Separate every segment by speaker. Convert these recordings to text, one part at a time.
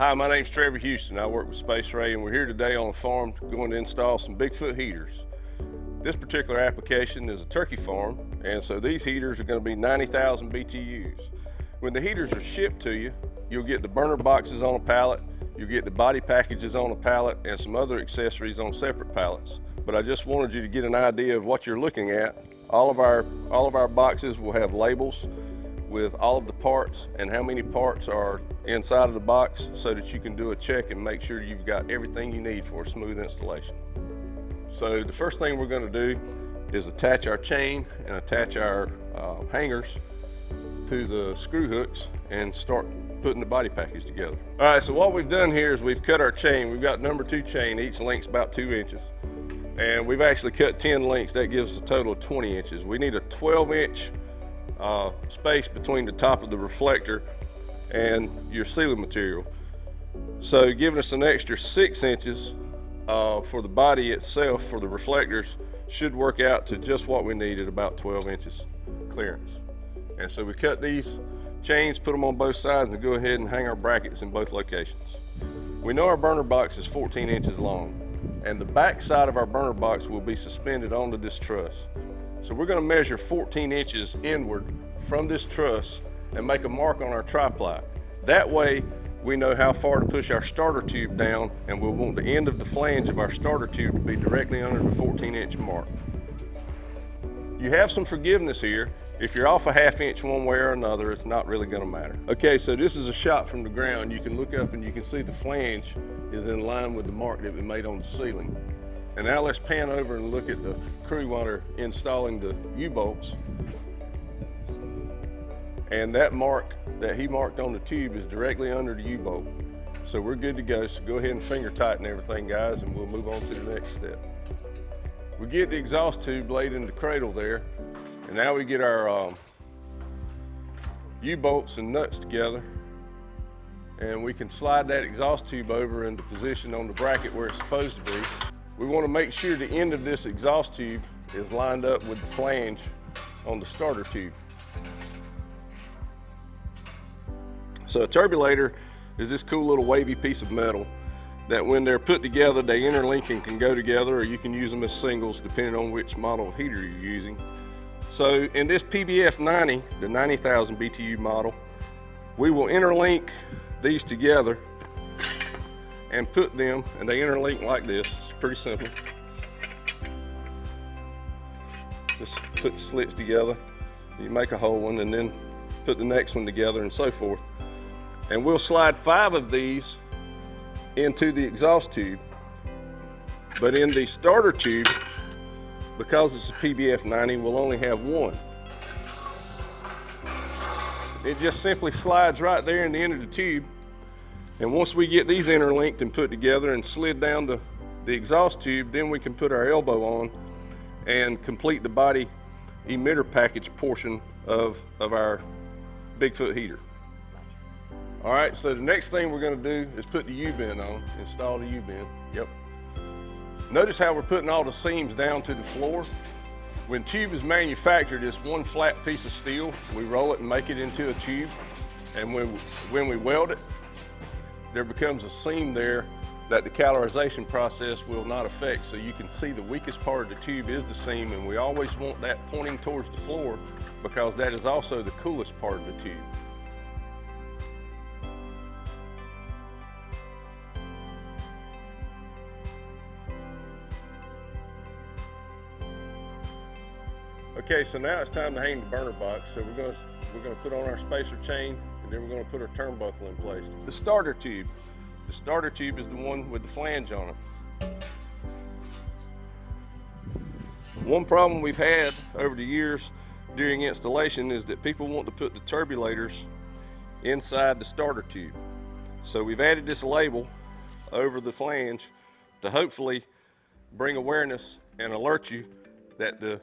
Speaker 1: Hi, my name's Trevor Houston. I work with Space Ray, and we're here today on a farm going to install some Bigfoot heaters. This particular application is a turkey farm, and so these heaters are going to be 90,000 BTUs. When the heaters are shipped to you, you'll get the burner boxes on a pallet, you'll get the body packages on a pallet, and some other accessories on separate pallets. But I just wanted you to get an idea of what you're looking at. All of our boxes will have labels with all of the parts and how many parts are inside of the box so that you can do a check and make sure you've got everything you need for a smooth installation. So the first thing we're going to do is attach our chain and attach our hangers to the screw hooks and start putting the body package together. All right, so what we've done here is we've cut our chain. We've got number 2 chain, each link's about 2 inches. And we've actually cut 10 links, that gives us a total of 20 inches. We need a 12-inch space between the top of the reflector and your sealing material. So giving us an extra 6 inches for the body itself for the reflectors should work out to just what we need at about 12 inches clearance. And so we cut these chains, put them on both sides, and go ahead and hang our brackets in both locations. We know our burner box is 14 inches long, and the back side of our burner box will be suspended onto this truss. So we're going to measure 14 inches inward from this truss and make a mark on our tri-ply. That way we know how far to push our starter tube down, and we'll want the end of the flange of our starter tube to be directly under the 14-inch mark. You have some forgiveness here. If you're off a ½ inch one way or another, it's not really going to matter. Okay, so this is a shot from the ground. You can look up and you can see the flange is in line with the mark that we made on the ceiling. And now let's pan over and look at the crew while they're installing the U-bolts. And that mark that he marked on the tube is directly under the U-bolt. So we're good to go. So go ahead and finger tighten everything, guys, and we'll move on to the next step. We get the exhaust tube laid in the cradle there, and now we get our U-bolts and nuts together, and we can slide that exhaust tube over into position on the bracket where it's supposed to be. We want to make sure the end of this exhaust tube is lined up with the flange on the starter tube. So a turbulator is this cool little wavy piece of metal that when they're put together, they interlink and can go together, or you can use them as singles depending on which model of heater you're using. So in this PBF 90, the 90,000 BTU model, we will interlink these together and put them, and they interlink like this. It's pretty simple. Just put the slits together, you make a whole one, and then put the next one together and so forth. And we'll slide 5 of these into the exhaust tube. But in the starter tube, because it's a PBF 90, we'll only have 1. It just simply slides right there in the end of the tube. And once we get these interlinked and put together and slid down the exhaust tube, then we can put our elbow on and complete the body emitter package portion of our Bigfoot heater. All right, so the next thing we're going to do is put the U-bend on, install the U-bend. Yep. Notice how we're putting all the seams down to the floor. When tube is manufactured, it's one flat piece of steel. We roll it and make it into a tube. And when we weld it, there becomes a seam there that the calorization process will not affect. So you can see the weakest part of the tube is the seam, and we always want that pointing towards the floor because that is also the coolest part of the tube. Okay, so now it's time to hang the burner box. So we're gonna put on our spacer chain, and then we're gonna put our turnbuckle in place. The starter tube. The starter tube is the one with the flange on it. One problem we've had over the years during installation is that people want to put the turbulators inside the starter tube. So we've added this label over the flange to hopefully bring awareness and alert you that the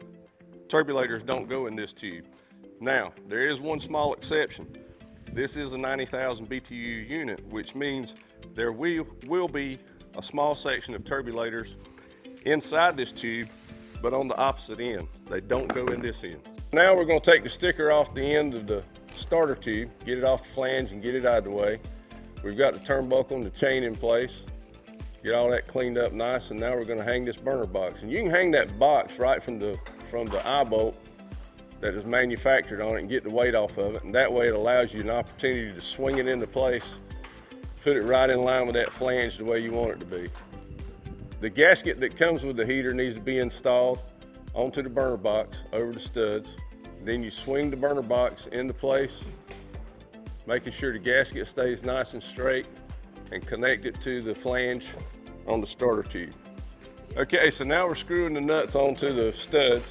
Speaker 1: turbulators don't go in this tube. Now, there is one small exception. This is a 90,000 BTU unit, which means there will be a small section of turbulators inside this tube, but on the opposite end. They don't go in this end. Now we're going to take the sticker off the end of the starter tube, get it off the flange and get it out of the way. We've got the turnbuckle and the chain in place. Get all that cleaned up nice, and now we're going to hang this burner box. And you can hang that box right from the eye bolt that is manufactured on it and get the weight off of it, and that way it allows you an opportunity to swing it into place, put it right in line with that flange the way you want it to be. The gasket that comes with the heater needs to be installed onto the burner box over the studs. Then you swing the burner box into place, making sure the gasket stays nice and straight, and connect it to the flange on the starter tube. Okay, so now we're screwing the nuts onto the studs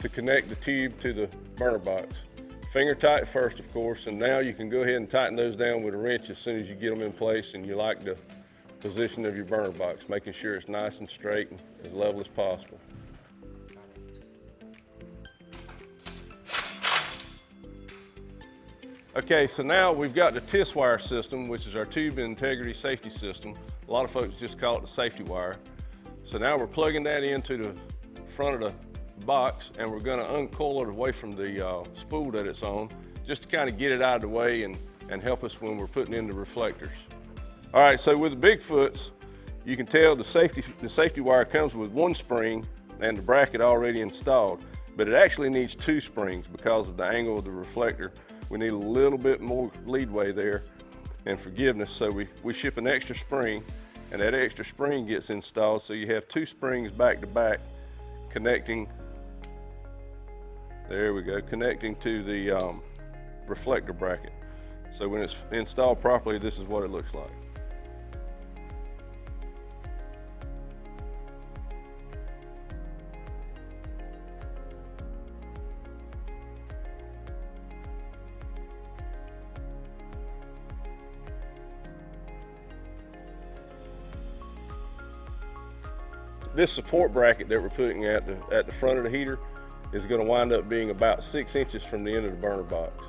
Speaker 1: to connect the tube to the burner box. Finger tight first, of course, and now you can go ahead and tighten those down with a wrench as soon as you get them in place and you like the position of your burner box, making sure it's nice and straight and as level as possible. Okay, so now we've got the TIS wire system, which is our tube integrity safety system. A lot of folks just call it the safety wire. So now we're plugging that into the front of the box, and we're going to uncoil it away from the spool that it's on, just to kind of get it out of the way and help us when we're putting in the reflectors. All right, so with the Bigfoots, you can tell the safety wire comes with one spring and the bracket already installed, but it actually needs two springs because of the angle of the reflector. We need a little bit more leadway there and forgiveness, so we ship an extra spring, and that extra spring gets installed, so you have two springs back to back connecting, there we go, connecting to the reflector bracket. So when it's installed properly, this is what it looks like. This support bracket that we're putting at the front of the heater is going to wind up being about 6 inches from the end of the burner box.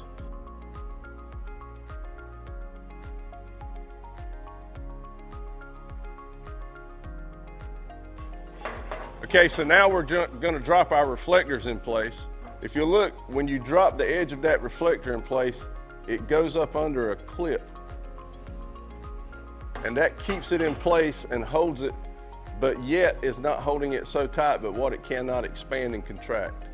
Speaker 1: Okay, so now we're going to drop our reflectors in place. If you look, when you drop the edge of that reflector in place, it goes up under a clip, and that keeps it in place and holds it, but yet is not holding it so tight but what it cannot expand and contract.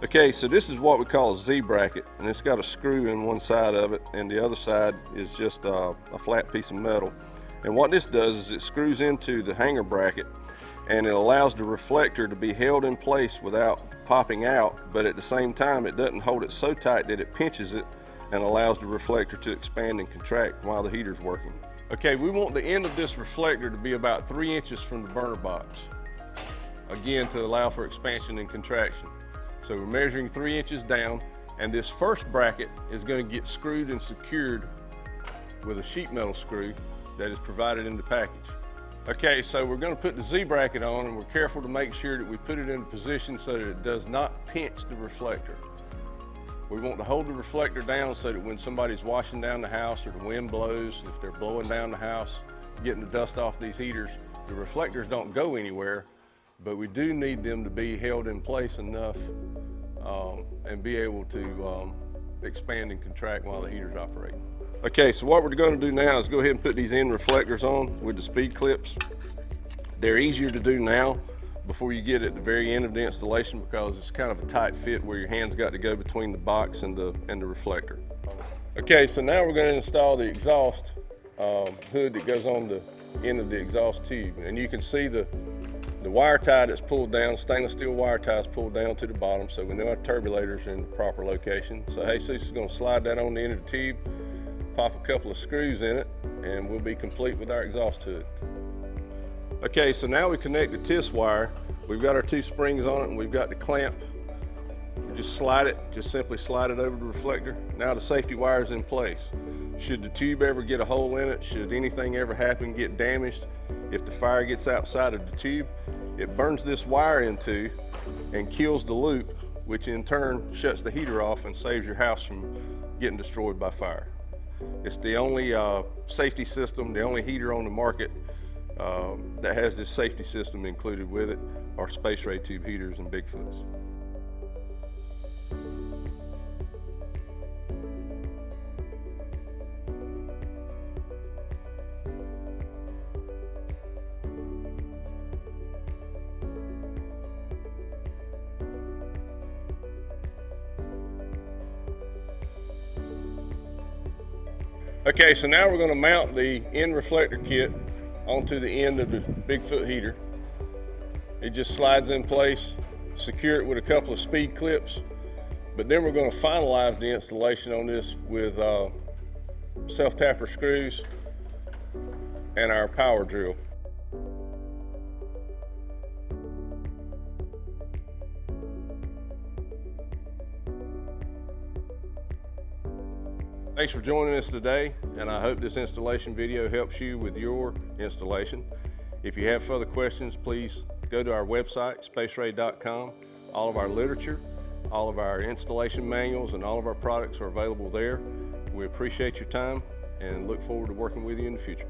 Speaker 1: Okay, so this is what we call a Z bracket, and it's got a screw in one side of it, and the other side is just a flat piece of metal. And what this does is it screws into the hanger bracket, and it allows the reflector to be held in place without popping out, but at the same time it doesn't hold it so tight that it pinches it and allows the reflector to expand and contract while the heater's working. Okay, we want the end of this reflector to be about 3 inches from the burner box, again to allow for expansion and contraction. So we're measuring 3 inches down, and this first bracket is going to get screwed and secured with a sheet metal screw that is provided in the package. Okay, so we're going to put the Z bracket on, and we're careful to make sure that we put it in a position so that it does not pinch the reflector. We want to hold the reflector down so that when somebody's washing down the house or the wind blows, if they're blowing down the house, getting the dust off these heaters, the reflectors don't go anywhere, but we do need them to be held in place enough and be able to expand and contract while the heater's operating. Okay, so what we're going to do now is go ahead and put these end reflectors on with the speed clips. They're easier to do now before you get at the very end of the installation because it's kind of a tight fit where your hands got to go between the box and the reflector. Okay, so now we're going to install the exhaust hood that goes on the end of the exhaust tube, and you can see the wire tie that's pulled down, stainless steel wire tie is pulled down to the bottom, so we know our turbulators are in the proper location. So Jesus is going to slide that on the end of the tube, pop a couple of screws in it, and we'll be complete with our exhaust hood. Okay, so now we connect the TIS wire. We've got our two springs on it, and we've got the clamp. We just slide it, just simply slide it over the reflector. Now the safety wire is in place. Should the tube ever get a hole in it, should anything ever happen, get damaged, if the fire gets outside of the tube, it burns this wire in two and kills the loop, which in turn shuts the heater off and saves your house from getting destroyed by fire. It's the only safety system, the only heater on the market that has this safety system included with it are Space Ray tube heaters and Bigfoots. Okay, so now we're going to mount the end reflector kit onto the end of the Bigfoot heater. It just slides in place, secure it with a couple of speed clips, but then we're going to finalize the installation on this with self-tapper screws and our power drill. Thanks for joining us today, and I hope this installation video helps you with your installation. If you have further questions, please go to our website, spaceray.com. All of our literature, all of our installation manuals, and all of our products are available there. We appreciate your time and look forward to working with you in the future.